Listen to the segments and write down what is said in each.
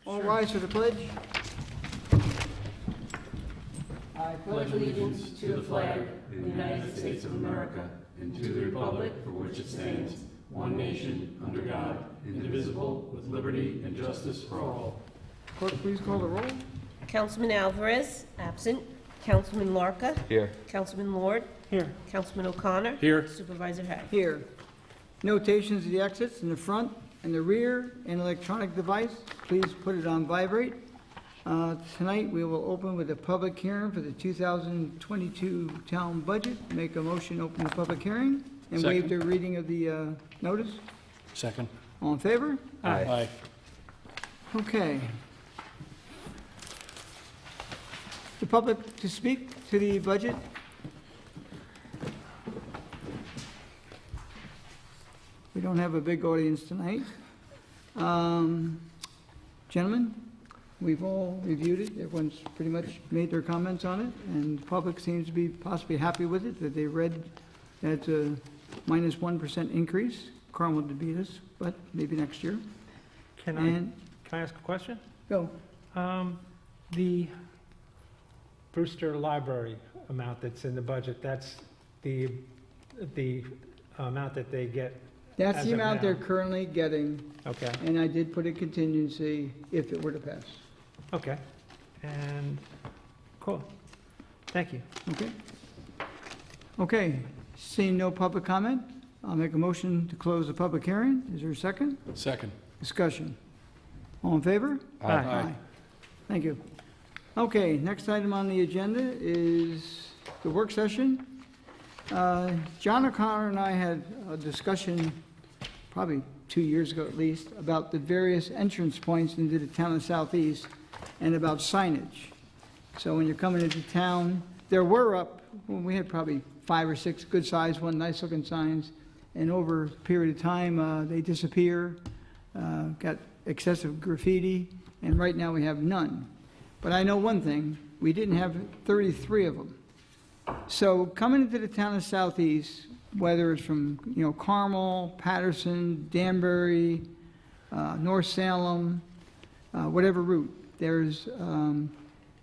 All rise for the pledge. I pledge allegiance to the flag of the United States of America and to the republic for which it stands, one nation, under God, indivisible, with liberty and justice for all. Clerk, please call the roll. Councilman Alvarez, absent. Councilman Larka. Here. Councilman Lord. Here. Councilman O'Connor. Here. Supervisor Hay. Here. Notations of the exits in the front and the rear and electronic device. Please put it on vibrate. Tonight, we will open with a public hearing for the 2022 town budget. Make a motion, open the public hearing, and waive Second. the reading of the notice. Second. All in favor? Aye. Okay. The public to speak to the budget? We don't have a big audience tonight. Gentlemen, we've all reviewed it. Everyone's pretty much made their comments on it, and the public seems to be possibly happy with it, that they read that it's a minus 1% increase. Carmel to beat us, but maybe next year. Can And, I ask a question? go. The Brewster Library amount that's in the budget, that's the amount that they get? That's As the of amount now. they're currently getting, Okay, and I did put a contingency if it were to pass. okay. And, cool. Thank you. Okay? Okay, seeing no public comment, I'll make a motion to close the public hearing. Is there a second? Second. Discussion. All in favor? Aye. Thank you. Okay, next item on the agenda is the work session. John O'Connor and I had a discussion probably 2 years ago at least about the various entrance points into the town of Southeast and about signage. So when you're coming into town, there were we had probably 5 or 6 good-sized, nice-looking signs, and over a period of time, they disappear, got excessive graffiti, and right now we have none. But I know one thing, we didn't have 33 of them. So coming into the town of Southeast, whether it's from, Carmel, Patterson, Danbury, North Salem, whatever route, there's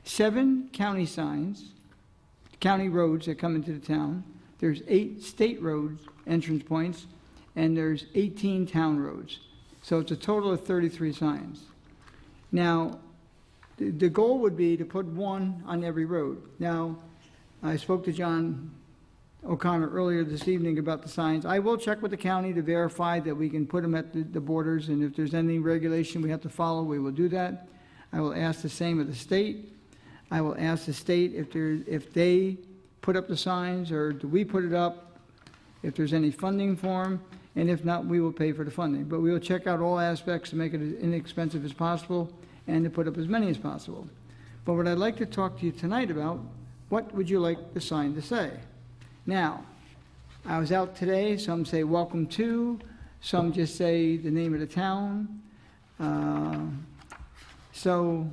7 county signs, county roads that come into the town. There's 8 state roads, entrance points, and there's 18 town roads. So it's a total of 33 signs. Now, the goal would be to put 1 on every road. Now, I spoke to John O'Connor earlier this evening about the signs. I will check with the county to verify that we can put them at the borders, and if there's any regulation we have to follow, we will do that. I will ask the same of the state. I will ask the state if they put up the signs, or do we put it up, if there's any funding for them, and if not, we will pay for the funding. But we will check out all aspects to make it as inexpensive as possible and to put up as many as possible. But what I'd like to talk to you tonight about, what would you like the sign to say? Now, I was out today, some say welcome to, some just say the name of the town. So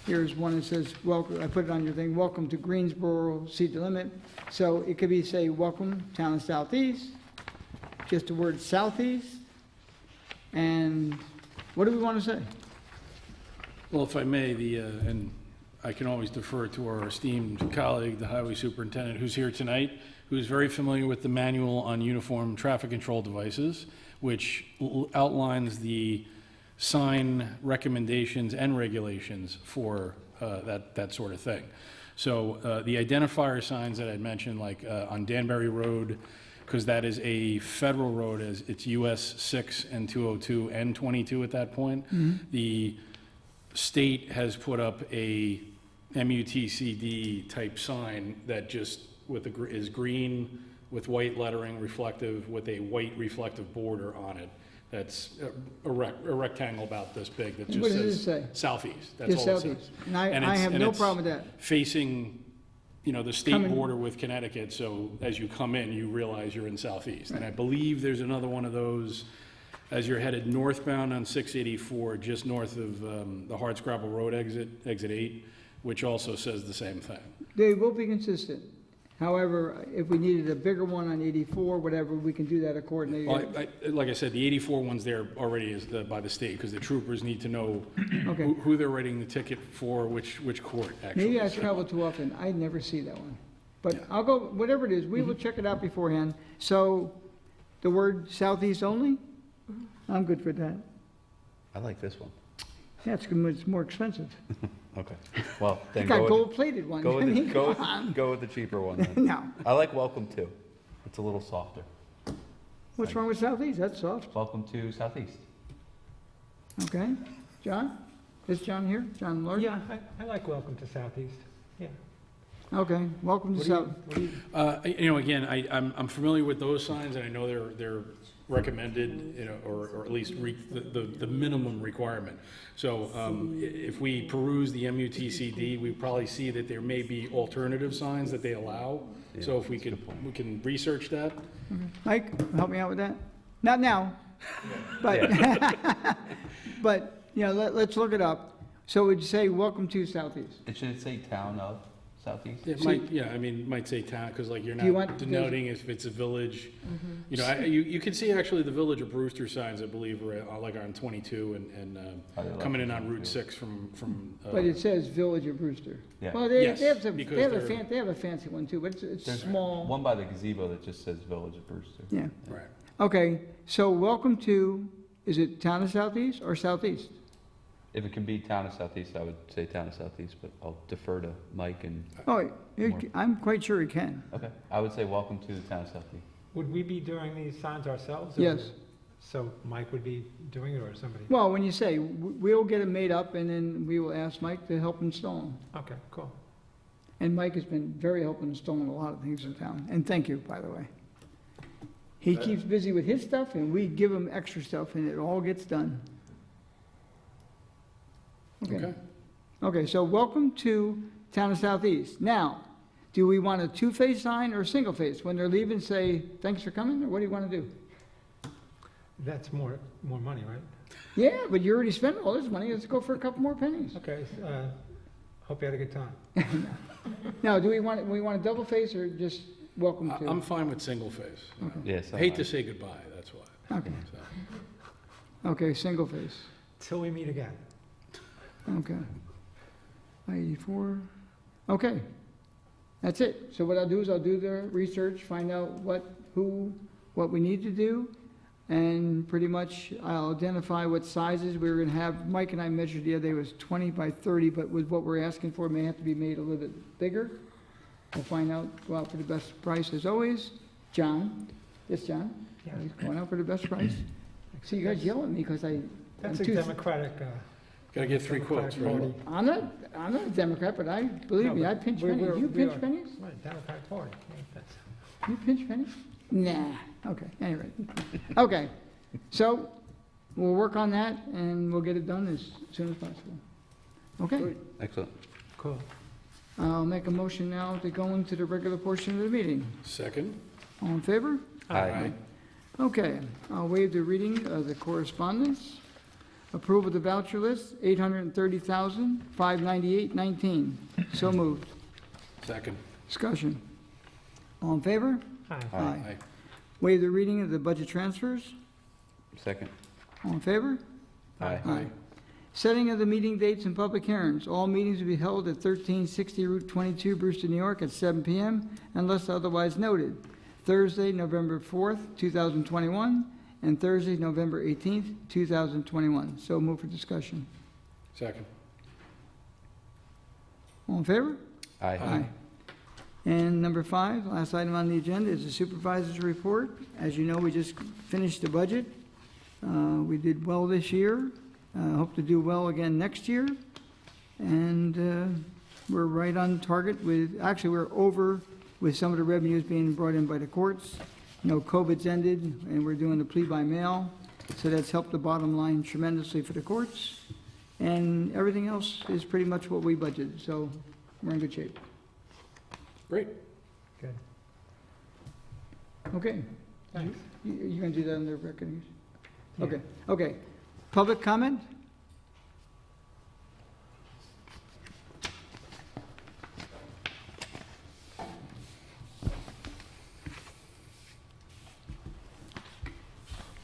here's one that says, welcome, I put it on your thing, welcome to Greensboro, seat the limit. So it could be, say, welcome, town of Southeast, just the word Southeast, and what do we want to say? Well, if I may, and I can always defer to our esteemed colleague, the highway superintendent, who's here tonight, who's very familiar with the manual on uniform traffic control devices, which outlines the sign recommendations and regulations for that sort of thing. So the identifier signs that I'd mentioned, like on Danbury Road, because that is a federal road, as it's US 6 and 202 and 22 at that point. The state has put up a MUTCD type sign that just is green with white lettering reflective with a white reflective border on it. That's a rectangle about this big that And what just does it says say? Southeast. That's Just all it Southeast. says. And I it's- have and no it's problem with that. Facing, the state Coming- border with Connecticut, so as you come in, you realize you're in Southeast. And I believe there's another one of those as you're headed northbound on 684, just north of the Hardscrabble Road exit 8, which also says the same thing. They will be consistent. However, if we needed a bigger one on 84, whatever, we can do that accordingly. Well, like I said, the 84 one's there already by the state, because the troopers need to know Okay. who they're writing the ticket for, which court, actually. Maybe I So- travel too often, I never see that one. But I'll go, whatever it is, we will check it out beforehand. So, the word southeast only? I'm good for that. I like this one. Yeah, it's more expensive. Okay. Well, I then got go with, gold-plated ones. go I mean, with, go come on. with, go with the cheaper one then. No. I like welcome to. It's a little softer. What's wrong with southeast? That's soft. Welcome to Southeast. Okay. John? Is John here? John Lord? Yeah, I like welcome to Southeast, yeah. Okay, welcome to What do you- South. what do you- You know, again, I'm familiar with those signs, and I know they're recommended, you know, or at least the minimum requirement. So if we peruse the MUTCD, we probably see that there may be alternative signs that they allow. So if we can research that. Mike, help me out with that? Not now, but, but, you know, let's look it up. So would you say, welcome to Southeast? It should say town of Southeast. It might, yeah, I mean, it might say town, because like you're Do you not want- denoting if it's a village. You know, you can see actually the Village of Brewster signs, I believe, are like on 22 and I like coming in it. on Route 6 from. But it says Village of Brewster. Yeah. Well, they Yes, have some, because they have a fancy one too, but it's There's small. one by the gazebo that just says Village of Brewster. Yeah. Right. Okay, so welcome to, is it Town of Southeast or Southeast? If it can be town of Southeast, I would say town of Southeast, but I'll defer to Mike and, Oh, I'm quite sure it can. okay. I would say welcome to the town of Southeast. Would we be doing these signs ourselves? or- Yes. So Mike would be doing it or somebody? Well, when you say, we'll get them made up and then we will ask Mike to help install them. Okay, cool. And Mike has been very helpful in installing a lot of things in town. And thank you, by the way. He keeps busy with his stuff and we give him extra stuff and it all gets done. Okay. Okay, so welcome to Town of Southeast. Now, do we want a two-face sign or a single-face? When they're leaving, say, thanks for coming, or what do you want to do? That's more money, right? Yeah, but you already spent all this money, let's go for a couple more pennies. Okay, hope you had a good time. Now, do we want a double face or just welcome to? I'm fine with single face. Yes. I hate to say goodbye, that's why. Okay, So, okay, single face, Till we meet again. okay. 84, okay. That's it. So what I'll do is I'll do the research, find out what we need to do, and pretty much I'll identify what sizes we're gonna have. Mike and I measured the other day, was 20 by 30, but with what we're asking for, it may have to be made a little bit bigger. We'll find out, go out for the best price as always. John, yes, John? Yeah. He's going out for the best price. See, you guys yell at me because I'm That's a too. Democratic. Gotta get 3 quotes, Democratic right? Party. I'm not a Democrat, but believe No, me, I but pinch we're- pennies. You we pinch are. pennies? Right, Democratic Party. Yeah, that's- You pinch pennies? Nah, okay, anyway. Okay, so we'll work on that and we'll get it done as soon as possible. Okay, Excellent. Cool. I'll make a motion now to go into the regular portion of the meeting. Second? All in favor? Aye. Okay, I'll waive the reading of the correspondence. Approve of the voucher list, $830,598.19. So moved. Second. Discussion. All in favor? Aye. Aye. Waive the reading of the budget transfers. Second. All in favor? Aye. Setting of the meeting dates and public hearings. All meetings will be held at 1360 Route 22, Brewster, New York, at 7 PM unless otherwise noted. Thursday, November 4th, 2021, and Thursday, November 18th, 2021. So move for discussion. Second. All in favor? Aye. And number 5, last item on the agenda is the supervisor's report. As you know, we just finished the budget. We did well this year. Hope to do well again next year. And we're right on target with, actually, we're over with some of the revenues being brought in by the courts. You know, COVID's ended, and we're doing the plea by mail, so that's helped the bottom line tremendously for the courts. And everything else is pretty much what we budgeted, so we're in good shape. Great. Good. Okay. Thanks. You're gonna do that on the record? Yeah. Okay, okay. Public comment?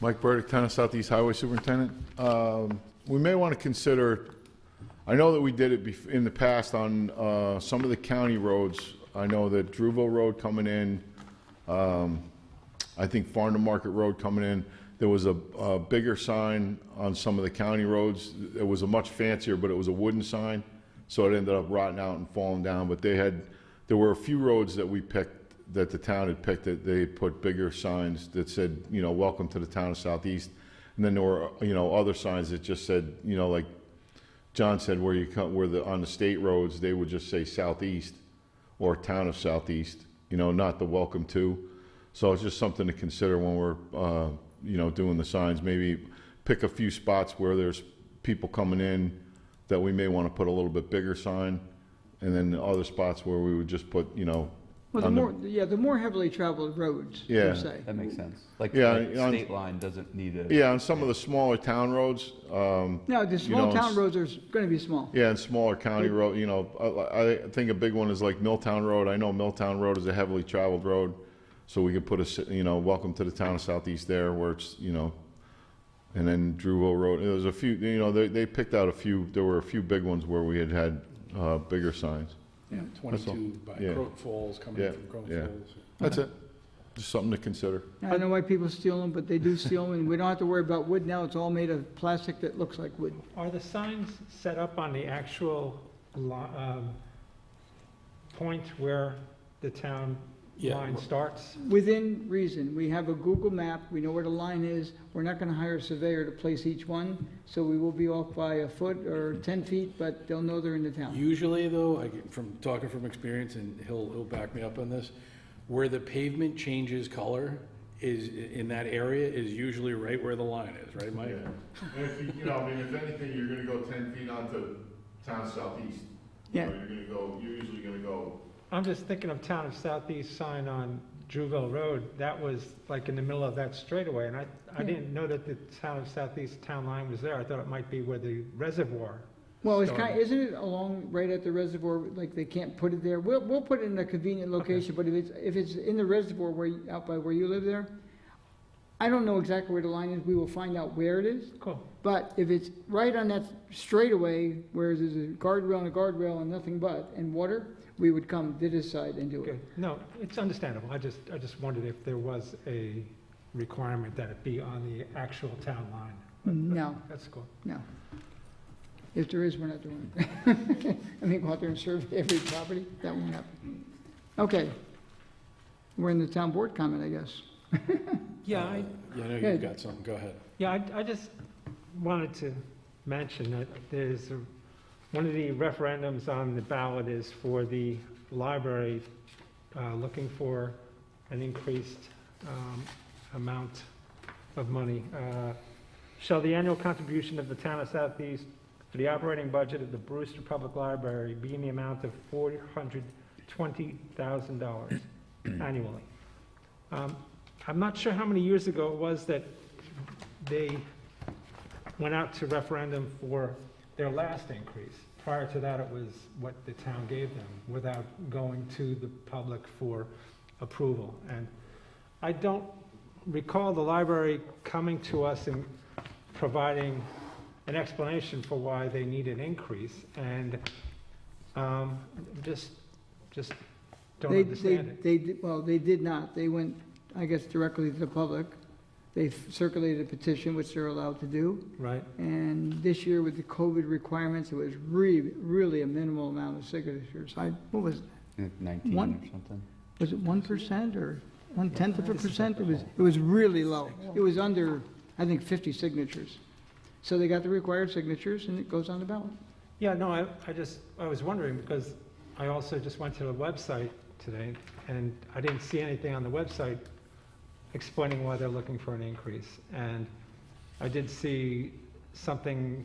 Mike Burdick, Town of Southeast Highway Superintendent. We may want to consider, I know that we did it in the past on some of the county roads. I know that Drewville Road coming in, I think Farm to Market Road coming in, there was a bigger sign on some of the county roads. It was a much fancier, but it was a wooden sign, so it ended up rotting out and falling down. But there were a few roads that we picked, that the town had picked, that they put bigger signs that said, you know, welcome to the town of Southeast. And then there were, you know, other signs that just said, you know, like John said, where you come, on the state roads, they would just say Southeast or town of Southeast, you know, not the welcome to. So it's just something to consider when we're, you know, doing the signs. Maybe pick a few spots where there's people coming in that we may want to put a little bit bigger sign, and then the other spots where we would just put, you know, Well, the on the- more, yeah, the more heavily traveled roads, per Yeah. se. That makes sense. Like, Yeah, like on- state line doesn't need a. yeah, on some of the smaller town roads, No, the small know, town it's- roads are gonna be small. yeah, and smaller county road, you know, I think a big one is like Milltown Road. I know Milltown Road is a heavily traveled road, so we could put you know, welcome to the town of Southeast there, where it's, you know, and then Drewville Road. There was a few, you know, they picked out a few, there were a few big ones where we had bigger signs. Yeah, That's all. 22 by Yeah. Croton Falls, coming Yeah, in from Croton yeah. Falls. That's it. Just something to consider. I don't know why people steal them, but they do steal them, and we don't have to worry about wood now. It's all made of plastic that looks like wood. Are the signs set up on the actual point where the town Yeah. line starts? Within reason, we have a Google map, we know where the line is. We're not gonna hire a surveyor to place each one, so we will be off by a foot or 10 feet, but they'll know they're in the town. Usually, though, from talking from experience, and he'll back me up on this, where the pavement changes color is, in that area, is usually right where the line is, right, Mike? And if you know, I mean, if anything, you're gonna go 10 feet onto town Southeast. Yeah. You're usually gonna go. I'm just thinking of Town of Southeast sign on Drewville Road. That was like in the middle of that straightaway, and I Yeah. didn't know that the Town of Southeast town line was there. I thought it might be where the reservoir. Well, it's started. isn't it along, right at the reservoir, like they can't put it there? We'll put it in a convenient location, but if it's in the reservoir out by where you live there, I don't know exactly where the line is. We will find out where it is. Cool. But if it's right on that straightaway, where there's a guardrail and nothing but, and water, we would come to this side and do it. Good. No, it's understandable. I just wondered if there was a requirement that it be on the actual town line. No, That's cool. no. If there is, we're not doing it. I mean, go out there and survey every property, that won't happen. Okay. We're in the town board comment, I guess. Yeah, Yeah, I know Yeah. you've got something, go ahead. Yeah, I just wanted to mention that one of the referendums on the ballot is for the library, looking for an increased amount of money. Shall the annual contribution of the town of Southeast for the operating budget of the Brewster Public Library be in the amount of $420,000 annually? I'm not sure how many years ago it was that they went out to referendum for their last increase. Prior to that, it was what the town gave them without going to the public for approval. And I don't recall the library coming to us and providing an explanation for why they need an increase. And just don't understand it. Well, they did not. They went, I guess, directly to the public. They circulated a petition, which they're allowed to do. Right? And this year with the COVID requirements, it was really a minimal amount of signatures. What was it? 19 One- or something. Was it 1% or 0.1%? It was really low. It was under, I think, 50 signatures. So they got the required signatures and it goes on the ballot. Yeah, no, I was wondering because I also just went to the website today and I didn't see anything on the website explaining why they're looking for an increase. And I did see something,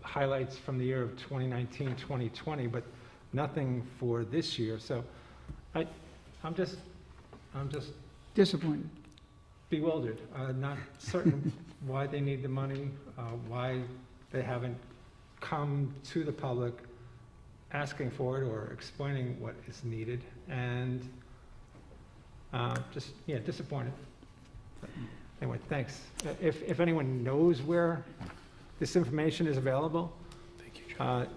highlights from the year of 2019, 2020, but nothing for this year. So I'm just Disappointed. bewildered, not certain why they need the money, why they haven't come to the public asking for it or explaining what is needed, and disappointed. Anyway, thanks. If anyone knows where this information is available, Thank you, John.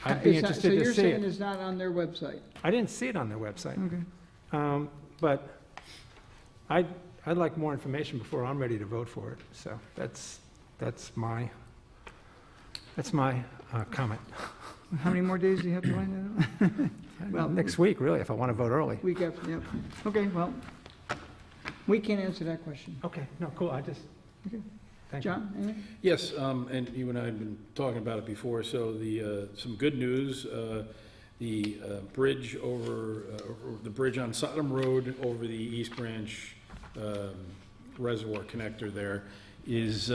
I'd be It's not- interested to So you're see saying it. it's not on their website? I didn't see it on their website, Okay. but I'd like more information before I'm ready to vote for it. So that's my comment. How many more days do you have to find that out? Well, next week, really, if I want to vote early. Week after, yep. Okay, well, we can't answer that question. Okay, no, cool, I just, Okay. thank you. John, anything? Yes, and you and I have been talking about it before, so some good news, the bridge the bridge on Sodom Road over the East Branch Reservoir connector there is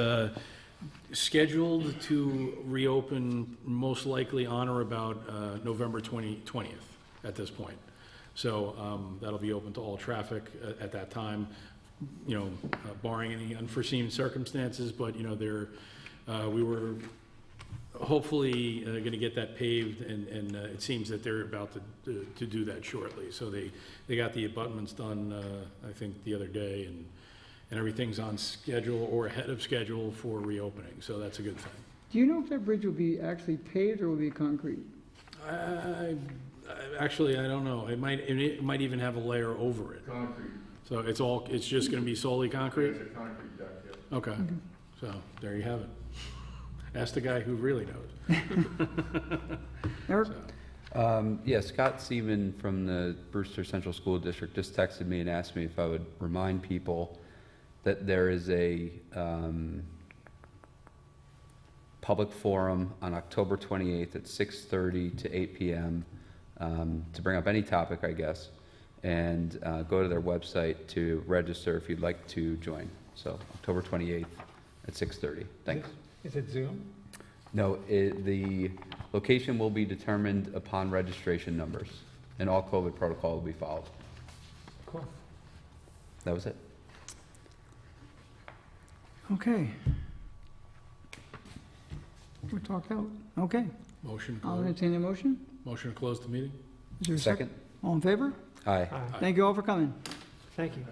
scheduled to reopen most likely on or about November 20th at this point. So that'll be open to all traffic at that time, barring any unforeseen circumstances, but, we were hopefully going to get that paved, and it seems that they're about to do that shortly. So they got the abutments done, I think, the other day, and everything's on schedule or ahead of schedule for reopening, so that's a good thing. Do you know if that bridge will be actually paved or will be concrete? Actually, I don't know. It might even have a layer over it. Concrete. So it's just going to be solely concrete? It's a concrete deck, yeah. Okay, so there you have it. Ask the guy who really knows. Eric? Yeah, Scott Seaman from the Brewster Central School District just texted me and asked me if I would remind people that there is a public forum on October 28th at 6:30 to 8 p.m. To bring up any topic, I guess, and go to their website to register if you'd like to join. So October 28th at 6:30. Thanks. Is it Zoom? No, the location will be determined upon registration numbers, and all COVID protocol will be followed. Cool. That was it. Okay. We're talked out. Okay. Motion I'll closed. entertain a motion. Motion to close the meeting? Is there a Second? All in favor? Aye. Aye. Thank you all for coming. Thank you.